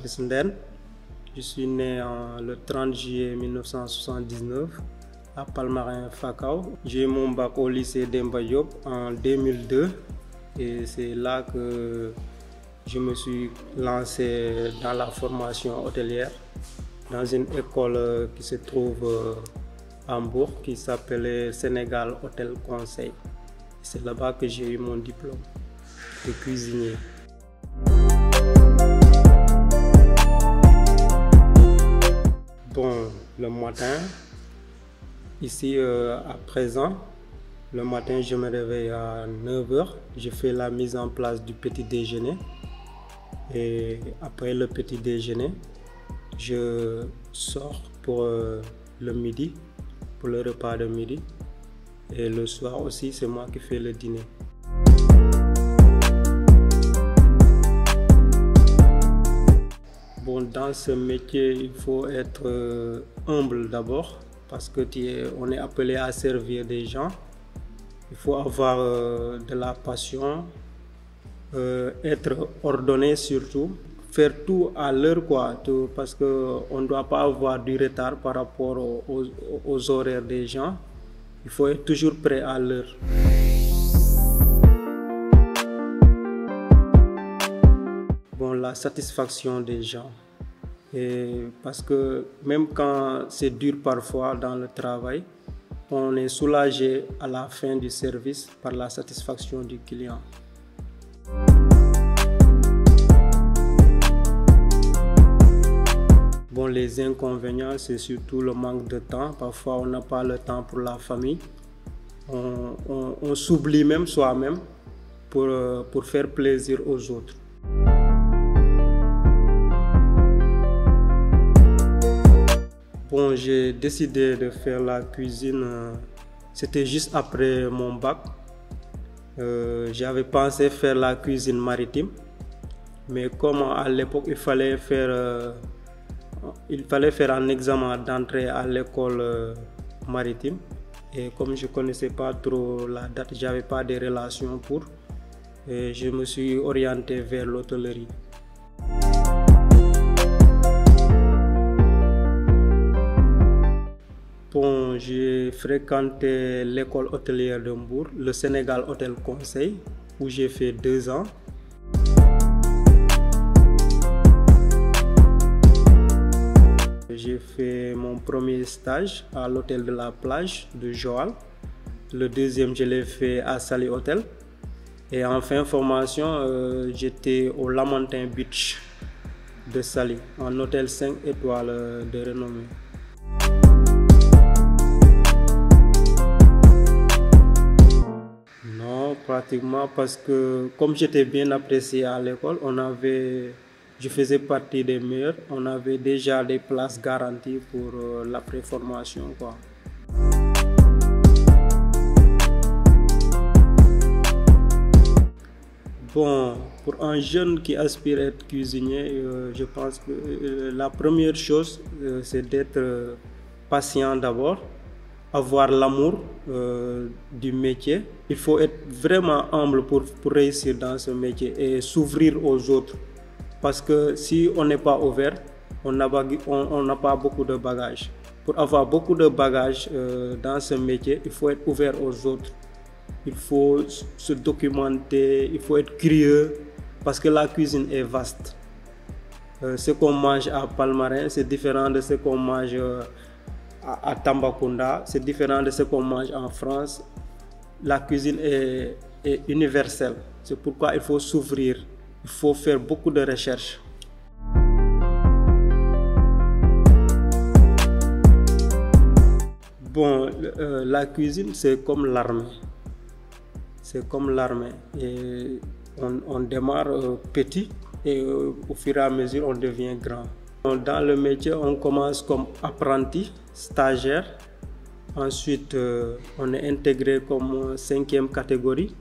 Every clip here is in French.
Fabrice Nden. Je suis né le 30 juillet 1979 à Palmarin Fakao. J'ai eu mon bac au lycée Demba Diop en 2002 et c'est là que je me suis lancé dans la formation hôtelière dans une école qui se trouve à Hambourg qui s'appelait Sénégal Hôtel Conseil. C'est là-bas que j'ai eu mon diplôme de cuisinier. Bon, le matin, ici à présent, le matin je me réveille à 9 h, je fais la mise en place du petit déjeuner et après le petit déjeuner, je sors pour le midi, pour le repas de midi et le soir aussi c'est moi qui fais le dîner. Bon, dans ce métier, il faut être humble d'abord parce que on est appelé à servir des gens. Il faut avoir de la passion, être ordonné surtout, faire tout à l'heure parce qu'on ne doit pas avoir du retard par rapport aux horaires des gens. Il faut être toujours prêt à l'heure. Bon, la satisfaction des gens. Et parce que même quand c'est dur parfois dans le travail, on est soulagé à la fin du service par la satisfaction du client. Bon, les inconvénients, c'est surtout le manque de temps. Parfois, on n'a pas le temps pour la famille. On s'oublie même soi-même pour faire plaisir aux autres. Bon, j'ai décidé de faire la cuisine, c'était juste après mon bac. J'avais pensé faire la cuisine maritime, mais comme à l'époque il fallait faire un examen d'entrée à l'école maritime, et comme je ne connaissais pas trop la date, j'avais pas de relations pour, et je me suis orienté vers l'hôtellerie. Bon, j'ai fréquenté l'école hôtelière de Hambourg, le Sénégal Hôtel Conseil, où j'ai fait 2 ans. J'ai fait mon premier stage à l'hôtel de la plage de Joal. Le deuxième, je l'ai fait à Sali Hotel. Et en fin de formation, j'étais au Lamantin Beach de Sali, un hôtel 5 étoiles de renommée. Pratiquement parce que comme j'étais bien apprécié à l'école, je faisais partie des meilleurs, on avait déjà des places garanties pour l'après-formation. Bon, pour un jeune qui aspire à être cuisinier, je pense que la première chose, c'est d'être patient d'abord, avoir l'amour du métier. Il faut être vraiment humble pour réussir dans ce métier et s'ouvrir aux autres. Parce que si on n'est pas ouvert, on n'a pas beaucoup de bagages. Pour avoir beaucoup de bagages dans ce métier, il faut être ouvert aux autres. Il faut se documenter, il faut être curieux parce que la cuisine est vaste. Ce qu'on mange à Palmarin, c'est différent de ce qu'on mange à Tambacounda, c'est différent de ce qu'on mange en France. La cuisine est universelle. C'est pourquoi il faut s'ouvrir. Il faut faire beaucoup de recherches. Bon, la cuisine, c'est comme l'armée. C'est comme l'armée. Et on démarre petit et au fur et à mesure, on devient grand. Dans le métier, on commence comme apprenti, stagiaire. Ensuite, on est intégré comme 5e catégorie.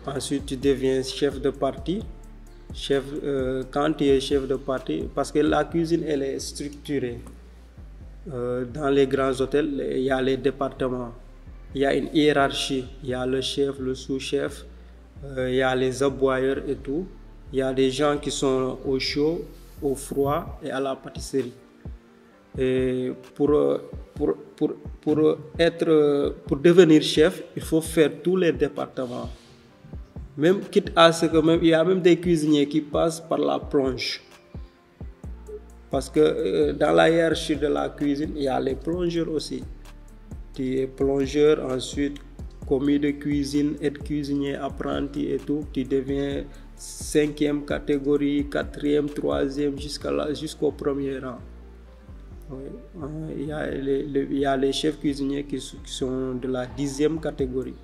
Ensuite, tu deviens chef de partie. Quand tu es chef de partie, parce que la cuisine, elle est structurée. Dans les grands hôtels, il y a les départements. Il y a une hiérarchie. Il y a le chef, le sous-chef, il y a les aboyeurs et tout. Il y a des gens qui sont au chaud, au froid et à la pâtisserie. Et pour devenir chef, il faut faire tous les départements. Même quitte à ce que il y a même des cuisiniers qui passent par la plonge. Parce que dans la hiérarchie de la cuisine, il y a les plongeurs aussi. Tu es plongeur, ensuite commis de cuisine, aide cuisinier, apprenti et tout. Tu deviens 5e catégorie, 4e, 3e jusqu'au premier rang. Il y a les chefs cuisiniers qui sont de la 10e catégorie.